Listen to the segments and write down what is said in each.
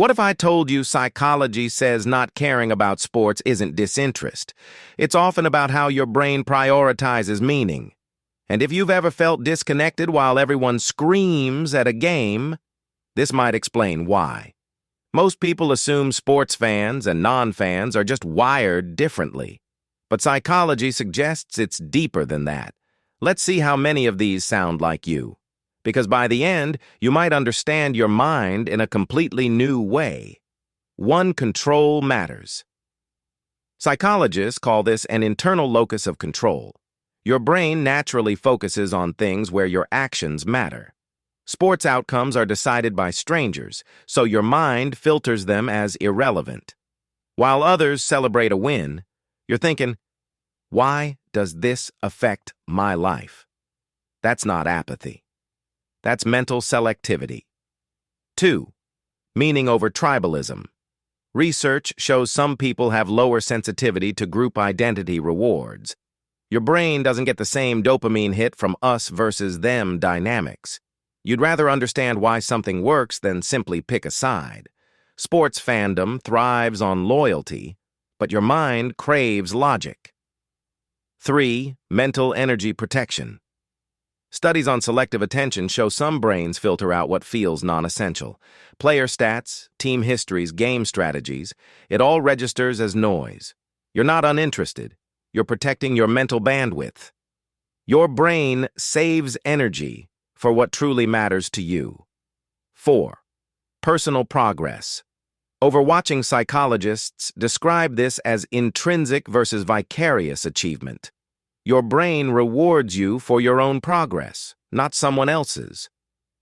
What if I told you psychology says not caring about sports isn't disinterest? It's often about how your brain prioritizes meaning. And if you've ever felt disconnected while everyone screams at a game, this might explain why. Most people assume sports fans and non-fans are just wired differently. But psychology suggests it's deeper than that. Let's see how many of these sound like you. Because by the end, you might understand your mind in a completely new way. One control matters. Psychologists call this an internal locus of control. Your brain naturally focuses on things where your actions matter. Sports outcomes are decided by strangers, so your mind filters them as irrelevant. While others celebrate a win, you're thinking, why does this affect my life? That's not apathy. That's mental selectivity. 2. Meaning over tribalism. Research shows some people have lower sensitivity to group identity rewards. Your brain doesn't get the same dopamine hit from us versus them dynamics. You'd rather understand why something works than simply pick a side. Sports fandom thrives on loyalty, but your mind craves logic. 3. Mental energy protection. Studies on selective attention show some brains filter out what feels non-essential. Player stats, team histories, game strategies, it all registers as noise. You're not uninterested. You're protecting your mental bandwidth. Your brain saves energy for what truly matters to you. 4. Personal progress. Overwatching psychologists describe this as intrinsic versus vicarious achievement. Your brain rewards you for your own progress, not someone else's.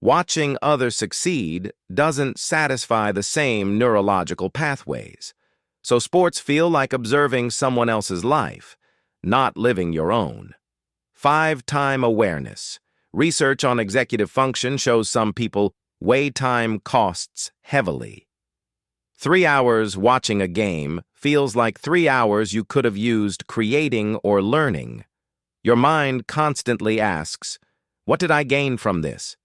Watching others succeed doesn't satisfy the same neurological pathways. So sports feel like observing someone else's life, not living your own. 5. Time awareness. Research on executive function shows some people weigh time costs heavily. 3 hours watching a game feels like 3 hours you could have used creating or learning. Your mind constantly asks, what did I gain from this?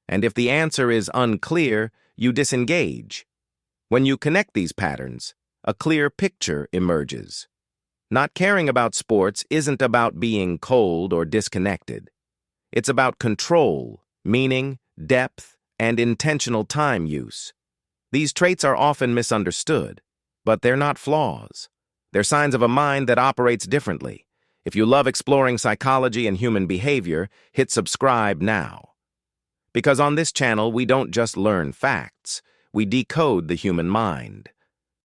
And if the answer is unclear, you disengage. When you connect these patterns, a clear picture emerges. Not caring about sports isn't about being cold or disconnected. It's about control, meaning, depth, and intentional time use. These traits are often misunderstood, but they're not flaws. They're signs of a mind that operates differently. If you love exploring psychology and human behavior, hit subscribe now. Because on this channel, we don't just learn facts, we decode the human mind.